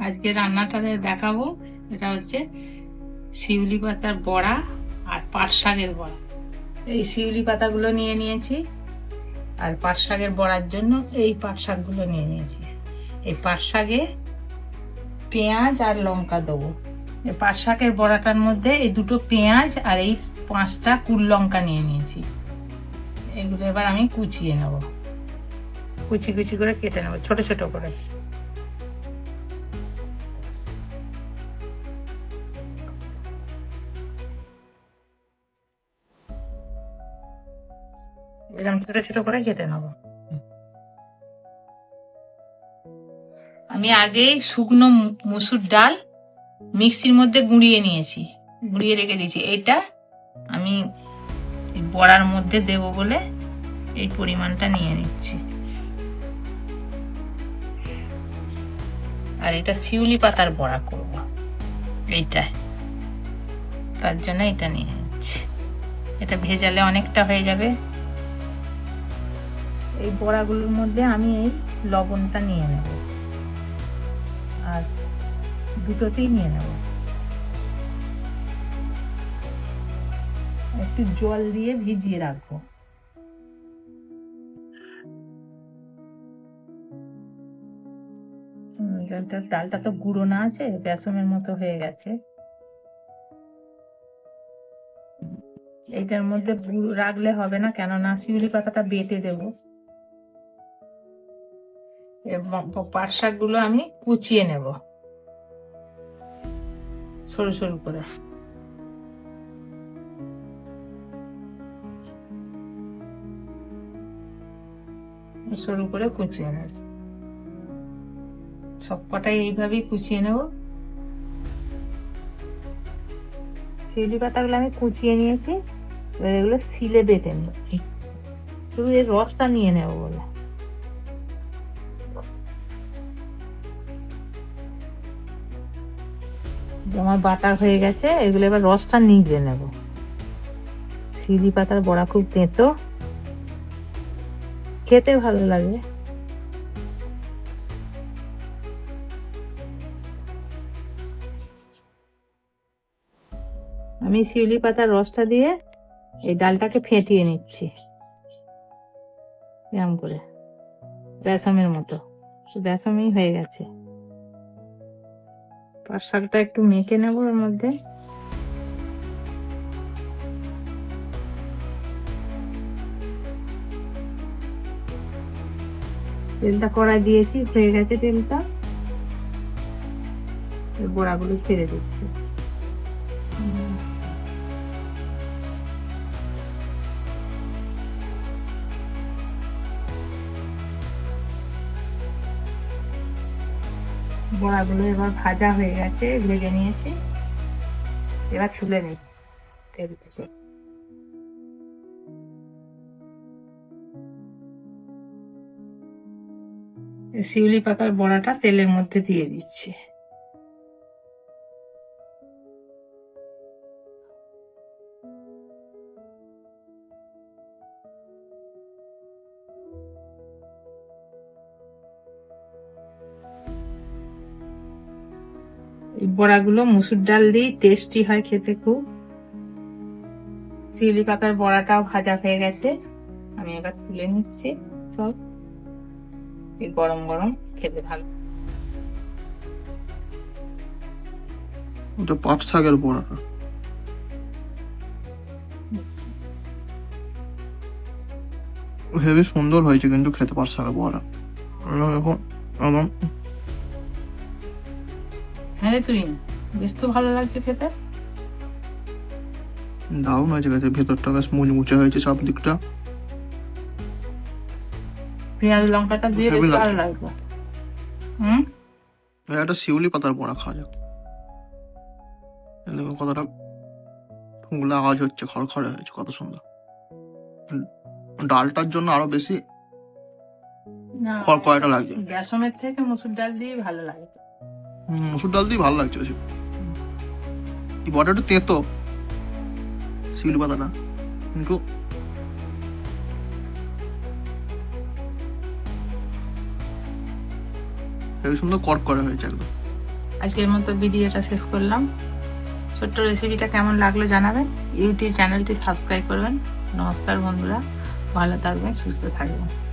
আজকে রান্নাটা দেখাবো। এটা হচ্ছে শিউলি পাতার বড়া আর পাট শাকের বড়া। এই শিউলি পাতাগুলো নিয়ে নিয়েছি, আর পাট শাকের বড়ার জন্য এই পাট শাকগুলো নিয়ে নিয়েছি। এই পাট শাকে পেঁয়াজ আর লঙ্কা দেবো। এই পাট শাকের বড়াটার মধ্যে এই দুটো পেঁয়াজ আর এই 5টা কুল লঙ্কা নিয়ে নিয়েছি। এগুলো এবার আমি কুচিয়ে নেব, কুচি কুচি করে কেটে নেবো ছোট ছোট করে। এরকম ছোট ছোট করে কেটে নেবো। আমি আগে শুকনো মসুর ডাল মিক্সির মধ্যে গুঁড়িয়ে নিয়েছি, গুঁড়িয়ে রেখে দিয়েছি। এটা আমি বড়ার মধ্যে দেব বলে এই পরিমাণটা নিয়ে নিচ্ছি। আর এটা শিউলি পাতার বড়া করব, এইটা তার জন্য এটা নিয়ে নিচ্ছি। এটা ভেজালে অনেকটা হয়ে যাবে। এই বড়াগুলোর মধ্যে আমি এই লবণটা নিয়ে নেব, আর দুটোতেই নিয়ে নেব। একটু জল দিয়ে ভিজিয়ে রাখবো। ডালটা তো গুঁড়ো না আছে, বেসনের মতো হয়ে গেছে। এইটার মধ্যে রাখলে হবে না, কেননা শিউলি পাতাটা বেটে দেব। পাট শাকগুলো আমি কুচিয়ে নেব সরু সরু করে। সরু করে কুচিয়ে নেব, সবকটাই এইভাবেই কুচিয়ে নেব। শিউলি পাতাগুলো আমি কুচিয়ে নিয়েছি, এবার এগুলো সিলে বেটে নিচ্ছি, শুধু এর রসটা নিয়ে নেব বলে। আমার বাটা হয়ে গেছে, এগুলো এবার রসটা নিয়ে নেব। শিউলি পাতার বড়া খুব তেঁতো, খেতে ভালো লাগে। আমি শিউলি পাতার রসটা দিয়ে এই ডালটাকে ফেটিয়ে নিচ্ছি এরকম করে, বেসমের মতো। বেসমই হয়ে গেছে। পাট শাকটা একটু মেখে নেবো এর মধ্যে। তেলটা কড়াই দিয়েছি, হয়ে গেছে তেলটা। বড়াগুলো ছেড়ে দিচ্ছি। বড়াগুলো এবার ভাজা হয়ে গেছে, ভেজে নিয়েছি। এবার তুলে নিই তেল থেকে। শিউলি পাতার বড়াটা তেলের মধ্যে দিয়ে দিচ্ছি। এই বড়াগুলো মুসুর ডাল দিয়ে টেস্টি হয় খেতে খুব। শিউলি পাতার বড়াটাও ভাজা হয়ে গেছে, আমি এবার তুলে নিচ্ছি সব। গরম গরম খেতে ভালো। ওটা পাট শাকের বড়াটা হেবি সুন্দর হয়েছে, কিন্তু খেতে পাট শাকের বড়া এখন আমার হ্যাঁ তুই বেশ তো ভালো লাগছে খেতে। দারুণ হয়েছে খেতে, ভেতরটা বেশ মুচমুচে হয়েছে সব দিকটা। পেঁয়াজ লঙ্কাটা দিয়ে বেশ ভালো লাগবে। একটা শিউলি পাতার বড়া খাওয়া যাক। দেখুন কতটা ঠুংলা আওয়াজ হচ্ছে, খড়খড়ে হয়েছে, কত সুন্দর। ডালটার জন্য আরো বেশি খড়খড়াটা লাগছে। বেসনের থেকে মসুর ডাল দিয়ে ভালো লাগে। মসুর ডাল দিয়ে ভালো লাগছে বেশি। এই বড়াটা একটু তেঁতো শিউলি পাতাটা, কিন্তু হেবি সুন্দর কড়কড়ে হয়েছে একদম। আজকের মতো ভিডিওটা শেষ করলাম। ছোট্ট রেসিপিটা কেমন লাগলো জানাবেন। ইউটিউব চ্যানেলটি সাবস্ক্রাইব করবেন। নমস্কার বন্ধুরা, ভালো থাকবেন, সুস্থ থাকবেন।